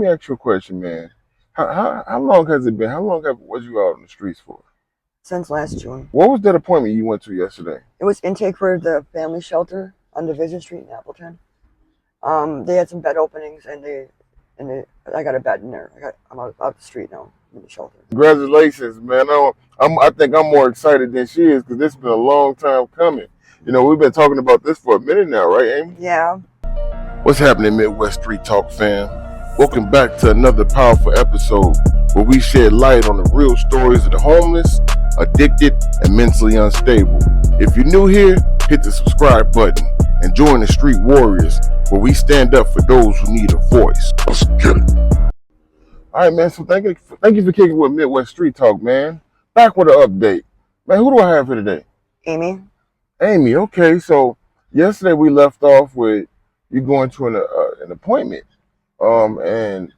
me ask you a question, man. How long has it been? How long was you out on the streets for? Since last June. What was that appointment you went to yesterday? It was intake for the family shelter on Division Street in Appleton. They had some bed openings, and I got a bed in there. I'm out the street now in the shelter. Congratulations, man. I think I'm more excited than she is because this has been a long time coming. You know, we've been talking about this for a minute now, right, Amy? Yeah. What's happening, Midwest Street Talk fam? Welcome back to another powerful episode where we shed light on the real stories of the homeless, addicted, and mentally unstable. If you're new here, hit the subscribe button and join the Street Warriors where we stand up for those who need a voice. Let's get it. All right, man. So thank you for kicking with Midwest Street Talk, man. Back with an update, man. Who do I have here today? Amy. Amy. Okay. So yesterday we left off with you going to an appointment, and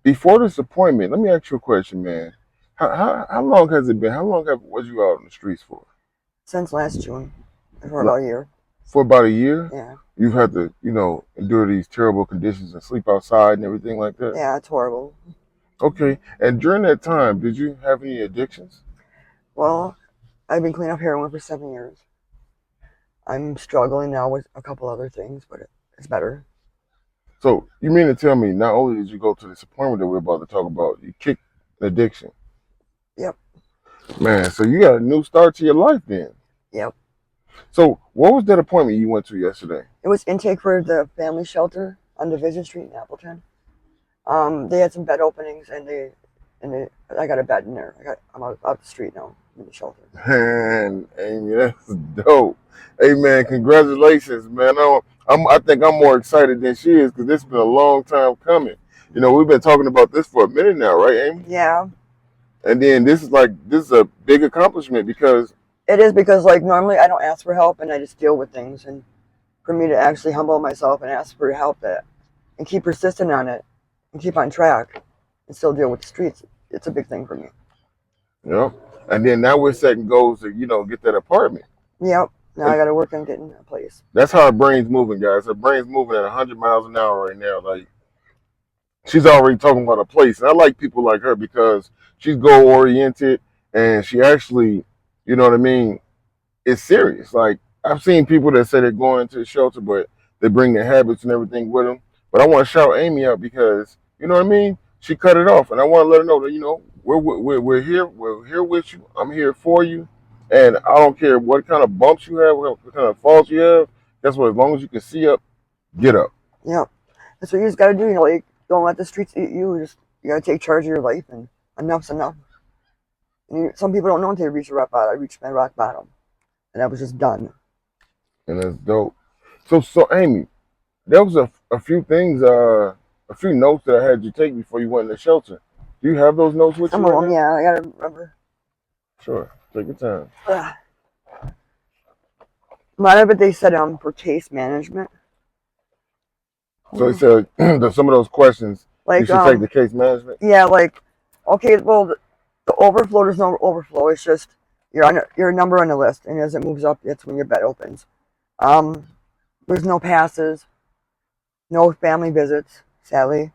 before this appointment, let me ask you a question, man. How long has it been? How long was you out on the streets for? Since last June, for about a year. For about a year? Yeah. You've had to, endure these terrible conditions and sleep outside and everything like that? Yeah, it's horrible. Okay. And during that time, did you have any addictions? Well, I've been cleaning up heroin for 7 years. I'm struggling now with a couple other things, but it's better. So you mean to tell me not only did you go to this appointment that we're about to talk about, you kicked addiction? Yep. Man, so you got a new start to your life then? Yep. So what was that appointment you went to yesterday? It was intake for the family shelter on Division Street in Appleton. They had some bed openings, and I got a bed in there. I'm out the street now in the shelter. Man, Amy, that's dope. Hey, man, congratulations, man. I think I'm more excited than she is because this has been a long time coming. You know, we've been talking about this for a minute now, right, Amy? Yeah. And then this is a big accomplishment because it is, because like normally I don't ask for help and I just deal with things, and for me to actually humble myself and ask for help and keep persistent on it and keep on track and still deal with the streets, it's a big thing for me. Yep. And then now we're setting goals to, get that apartment. Yep. Now I got to work on getting a place. That's how her brain's moving, guys. Her brain's moving at 100 miles an hour right now. Like, she's already talking about a place. And I like people like her because she's goal-oriented and she actually, you know what I mean, it's serious. Like, I've seen people that say they're going to the shelter, but they bring their habits and everything with them. But I want to shout Amy out because, you know what I mean? She cut it off. And I want to let her know that, we're here. We're here with you. I'm here for you. And I don't care what kind of bumps you have, what kind of falls you have. That's what, as long as you can see up, get up. Yeah. That's what you just got to do. Don't let the streets eat you. You got to take charge of your life, and enough's enough. And some people don't know until they reach the rock bottom. I reached my rock bottom, and I was just done. And that's dope. So Amy, there was a few things, a few notes that I had you take before you went in the shelter. Do you have those notes with you? Some of them, yeah. I got to remember. Sure. Take your time. A lot of it they said for case management. So they said some of those questions, like, you should take the case management? Yeah, okay, well, the overflow, there's no overflow. It's just you're a number on the list, and as it moves up, that's when your bed opens. There's no passes, no family visits, sadly.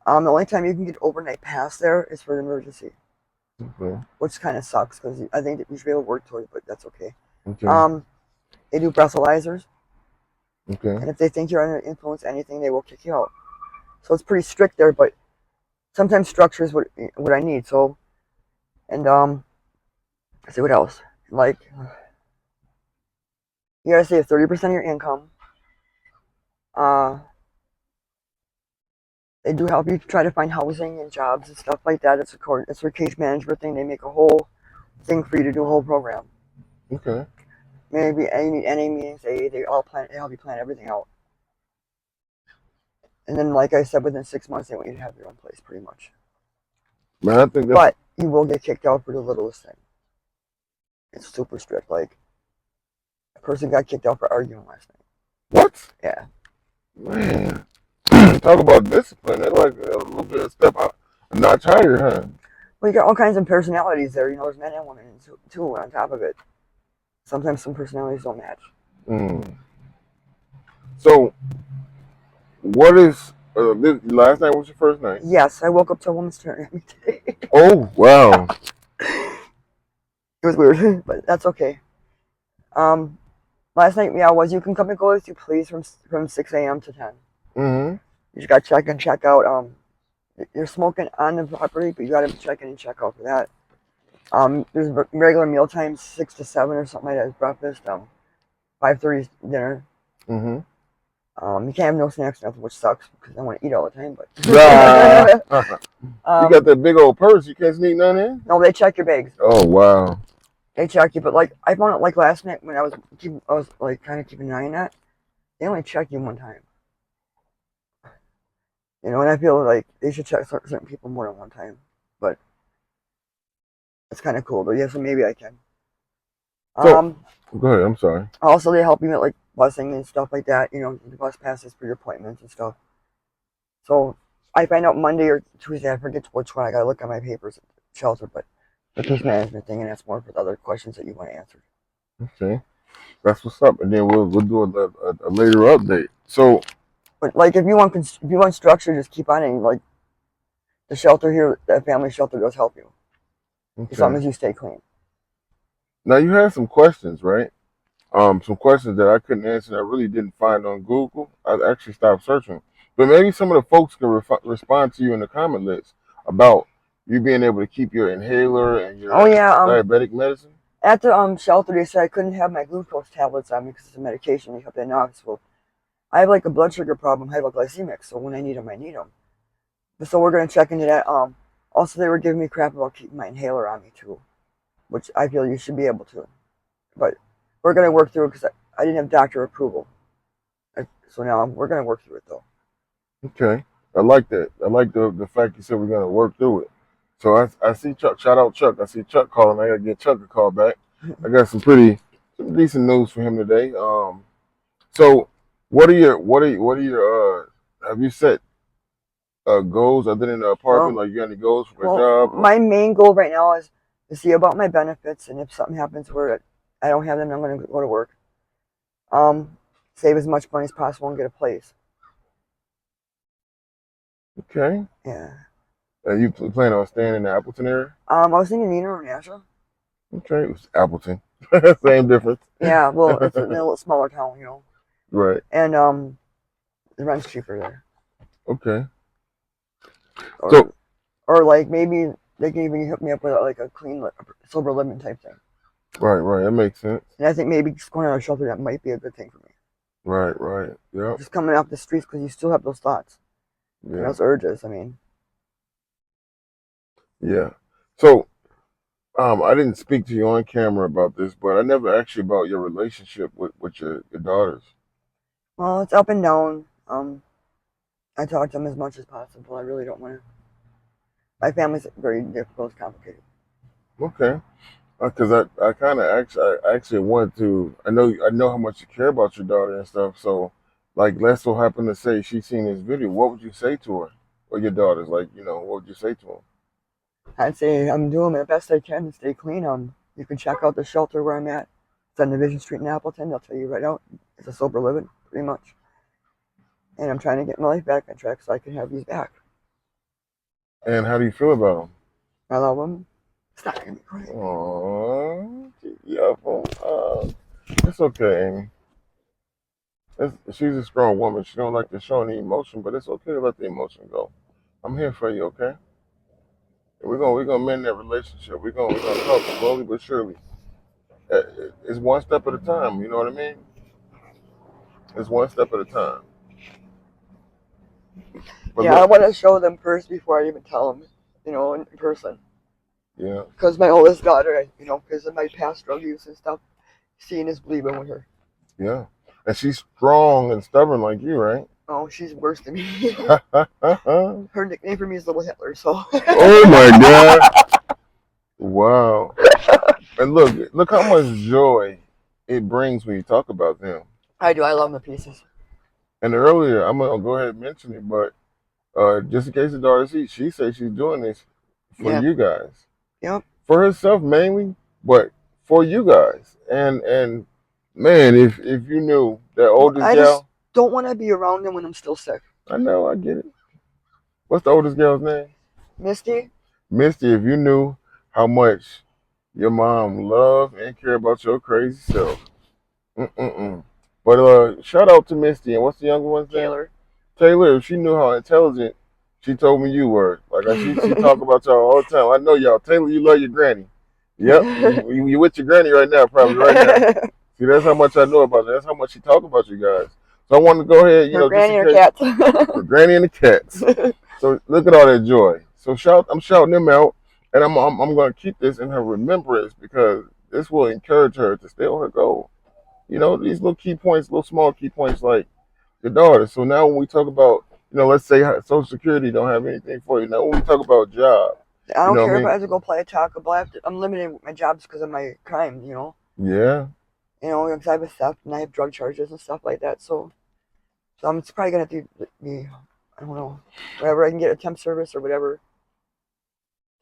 The only time you can get overnight pass there is for an emergency. Okay. Which kind of sucks because I think that you should be able to work towards it, but that's okay. Okay. They do breathalyzers. Okay. And if they think you're under influence anything, they will kick you out. So it's pretty strict there, but sometimes structure is what I need. So, and let's see what else. Like, you gotta save 30% of your income. They do help you try to find housing and jobs and stuff like that. It's their case management thing. They make a whole thing for you to do a whole program. Okay. Maybe any meetings, they help you plan everything out. And then, like I said, within 6 months, they want you to have your own place, pretty much. Man, I think that's... But you will get kicked out for the littlest thing. It's super strict. Like, a person got kicked out for arguing last night. What? Yeah. Man. Talk about discipline. They're like a little bit of step out, a notch higher, huh? Well, you got all kinds of personalities there. There's men and women too on top of it. Sometimes some personalities don't match. So, what is last night was your first night? Yes, I woke up to a woman staring at me today. Oh wow. It was weird, but that's okay. Last night, yeah, was you can come and go as you please from 6 a.m. to 10. Mm-hmm. You just got to check in, check out. You're smoking on the property, but you got to check in and check out for that. There's regular meal times, 6 to 7 or something like that is breakfast. 5:30 is dinner. Mm-hmm. You can't have no snacks, nothing, which sucks because I want to eat all the time. But You got that big old purse. You can't sneak none in. no, they check your bags. Oh wow. They check you, but like I found out like last night when I was like kind of keeping an eye on that. They only check you one time. You know, and I feel like they should check certain people more than one time. But it's kind of cool. But yeah, so maybe I can. So go ahead. I'm sorry. Also, they help you with like busing and stuff like that. You know, the bus passes for your appointments and stuff. So I find out Monday or Tuesday. I forget which one. I gotta look at my papers at the shelter, but the case management thing, and that's more for the other questions that you want answered. Okay, that's what's up. And then we'll do a later update. So, but like if you want structure, just keep on it. Like the shelter here, the family shelter does help you as long as you stay clean. Now you had some questions, right? Some questions that I couldn't answer that I really didn't find on Google. I actually stopped searching. But maybe some of the folks can respond to you in the comment list about you being able to keep your inhaler and your diabetic medicine. At the shelter, they said I couldn't have my glucose tablets on me because it's a medication. They help in the office. Well, I have like a blood sugar problem, hypoglycemic, so when I need them, I need them. So we're gonna check into that. Also, they were giving me crap about keeping my inhaler on me too, which I feel you should be able to. But we're gonna work through it because I didn't have doctor approval. So now we're gonna work through it though. Okay, I like that. I like the fact you said we're gonna work through it. So I see Chuck. Shout out Chuck. I see Chuck calling. I gotta get Chuck a call back. I got some decent news for him today. So what are your have you set goals other than the apartment? Like you got any goals for a job? My main goal right now is to see about my benefits, and if something happens where I don't have them, I'm gonna go to work. Save as much money as possible and get a place. Okay. Yeah. You plan on staying in the Appleton area? I was thinking Neenah or Nashville. Okay, it was Appleton. Same difference. Yeah, well, it's a little smaller town, you know. Right. And the rent's cheaper there. Okay. Or like maybe they can even hook me up with like a clean, sober living type thing. Right. That makes sense. And I think maybe just going out of shelter, that might be a good thing for me. Right. Yeah. Just coming off the streets because you still have those thoughts. Yeah. And those urges. I mean. Yeah. So, I didn't speak to you on camera about this, but I never asked you about your relationship with your daughters. Well, it's up and down. I talk to them as much as possible. I really don't want to. My family's very difficult, complicated. Okay. Because I kind of actually want to. I know how much you care about your daughter and stuff. So, like, let's so happen to say she's seen this video. What would you say to her or your daughters? Like, what would you say to them? I'd say I'm doing my best I can to stay clean. You can check out the shelter where I'm at. It's on Division Street in Appleton. They'll tell you right out. It's a sober living, pretty much. And I'm trying to get my life back on track so I can have these back. And how do you feel about them? I love them. Stop making me cry. Aww, yeah, it's okay, Amy. She's a strong woman. She don't like to show any emotion, but it's okay to let the emotion go. I'm here for you, okay? We're gonna mend that relationship. We're gonna talk slowly but surely. It's one step at a time. You know what I mean? It's one step at a time. But yeah, look, I want to show them first before I even tell them. In person. Yeah. Because my oldest daughter, because of my past drug use and stuff, seeing is believing with her. Yeah, and she's strong and stubborn like you, right? Oh, she's worse than me. Her nickname for me is Little Hitler, so. Oh my God. Wow. And look how much joy it brings when you talk about them. I do. I love them to pieces. And earlier, I'm going to go ahead and mention it, but just in case the daughter sees, she says she's doing this for you guys. Yep. For herself mainly, but for you guys. And man, if you knew that oldest gal. Don't want to be around them when I'm still sick. I know, I get it. What's the oldest girl's name? Misty? Misty. If you knew how much your mom loved and cared about your crazy self. Mm-mm-mm. But shout out to Misty. And what's the younger one's name? Taylor. Taylor. If she knew how intelligent she told me you were. She talk about y'all all the time. I know y'all. Taylor, you love your granny. Yep. You with your granny right now, probably right now. See, that's how much I know about you. That's how much she talk about you guys. So I wanted to go ahead, Her granny and her just in cats. case, her granny and the cats. So look at all that joy. So I'm shouting them out, and I'm going to keep this in her remembrance because this will encourage her to stay on her goal. You know, these little key points, little small key points like your daughter. So now when we talk about, let's say Social Security don't have anything for you. Now when we talk about job, I you don't know care what I if I mean? have to go play a taco, but I'm limited with my jobs because of my crime, Yeah. because I have a theft and I have drug charges and stuff like that. So I'm probably gonna have to be, I don't know, whatever I can get a temp service or whatever.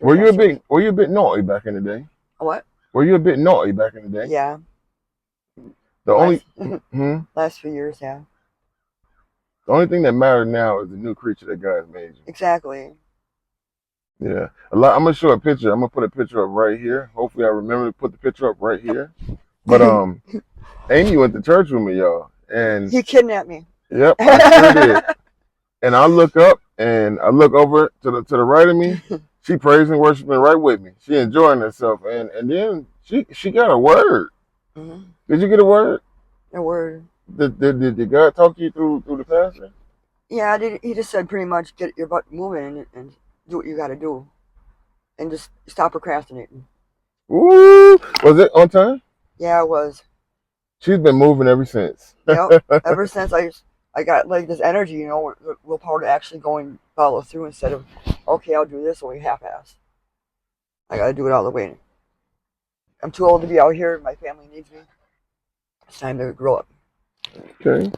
Were you a bit naughty back in the day? What? Were you a bit naughty back in the day? Yeah. The only Last few years, yeah. the only thing that matters now is the new creature that God made you. Exactly. Yeah. I'm gonna show a picture. I'm gonna put a picture up right here. Hopefully I remember to put the picture up right here. But Amy went to church with me, y'all. And he kidnapped me. Yep, I sure did. And I look up and I look over to the right of me. She praising and worshiping right with me. She enjoying herself. And then she got a word. Mm-hmm. Did you get a word? A word. Did God talk to you through the pastor? Yeah, he just said pretty much get your butt moving and do what you got to do, and just stop procrastinating. Ooh, was it on time? Yeah, it was. She's been moving ever since. Yep. Ever since I got like this energy, willpower to actually go and follow through instead of, okay, I'll do this only half-ass. I got to do it all the way. I'm too old to be out here. My family needs me. It's time to grow up. Okay.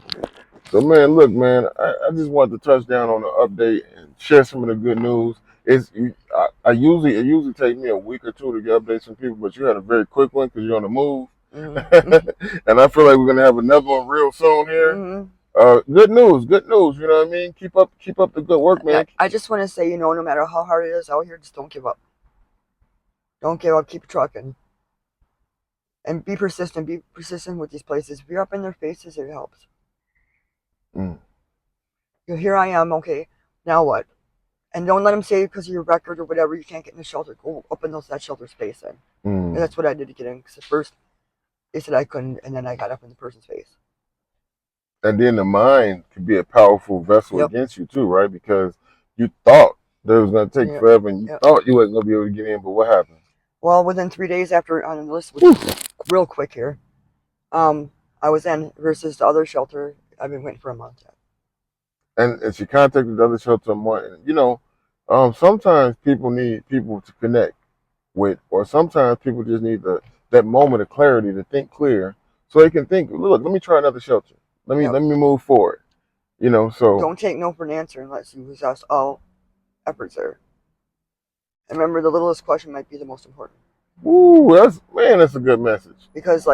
So man, look, man, I just wanted to touch down on the update and share some of the good news. It usually takes me a week or two to get updates from people, but you had a very quick one because you're on the move, and I feel like we're gonna have another one real soon here. Good news. You know what I mean? Keep up the good work, man. I just want to say, no matter how hard it is out here, just don't give up. Don't give up. Keep trucking. And be persistent. Be persistent with these places. If you're up in their faces, it helps. Here I am. Okay, now what? And don't let them say because of your record or whatever you can't get in the shelter. Go up in that shelter space then. And that's what I did to get in. Because at first they said I couldn't, and then I got up in the person's face. And then the mind could be a powerful vessel against you too, right? Because you thought that it was going to take forever, and you thought you wasn't going to be able to get in. But what happened? Well, within 3 days after on the list, which is real quick here, I was in versus the other shelter. I've been waiting for a month yet. And she contacted the other shelter more. Sometimes people need people to connect with, or sometimes people just need that moment of clarity to think clear, so they can think. Look, let me try another shelter. Let me move forward. So don't take no for an answer unless you exhaust all efforts there. And remember, the littlest question might be the most important. Ooh, that's a good message. Because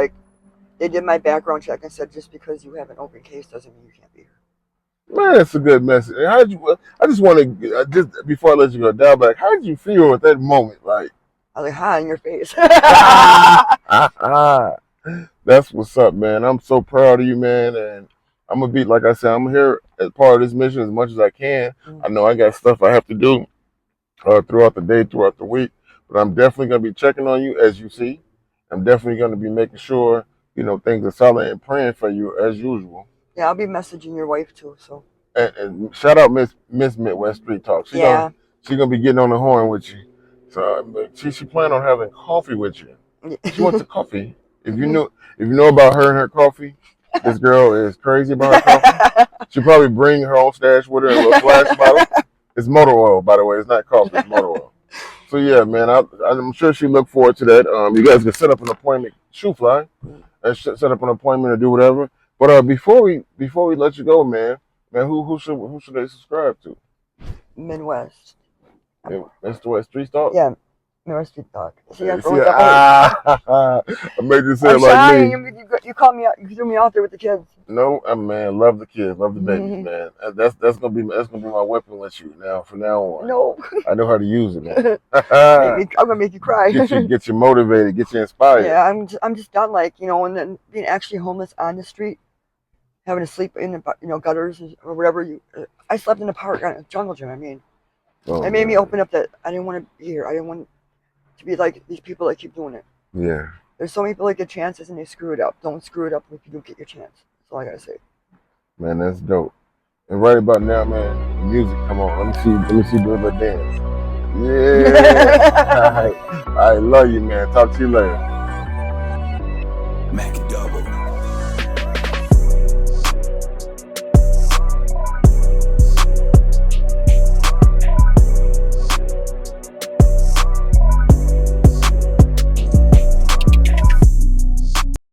they did my background check and said just because you have an open case doesn't mean you can't be here. Man, that's a good message. And I just want to just before I let you go down back. How did you feel at that moment? Like I was like, "Hi, in your face." That's what's up, man. I'm so proud of you, man. And I'm gonna be like I said, I'm here as part of this mission as much as I can. I know I got stuff I have to do throughout the day, throughout the week, but I'm definitely gonna be checking on you as you see. I'm definitely gonna be making sure things are solid and praying for you as usual. Yeah, I'll be messaging your wife too. So. And shout out Miss Midwest Street Talk. She's gonna be getting on the horn with you. So she planned on having coffee with you. She wants a coffee. If you know about her and her coffee, this girl is crazy about her coffee. She'll probably bring her own stash with her in a little flash bottle. It's motor oil, by the way. It's not coffee. It's motor oil. So yeah, man, I'm sure she look forward to that. You guys can set up an appointment, Shoefly, and set up an appointment or do whatever. But before we let you go, man, who should they subscribe to? Midwest. That's the West Street Talk. Yeah. No street talk. See, I See, froze up. I made you say I'm it like shy. me. You called me out. You threw me out there with the kids. No, man, love the kids, love the babies, Mhm. man. That's gonna be my weapon with you now. From now on, No, I know how to use it, man. I'm gonna make you cry. Get you motivated, get you inspired. Yeah, I'm just done. Like, and then being actually homeless on the street, having to sleep in the gutters or whatever. I slept in the park on a jungle gym. I mean, Oh, it made me man. open up that I didn't want to be here. I didn't want to be like these people that keep doing it. Yeah, There's so many people that get chances and they screw it up. Don't screw it up if you don't get your chance. That's all I gotta say. man, that's dope. And right about now, man, the music come on. Let me see do a little dance. Yeah. I love you, man. Talk to you later. Mac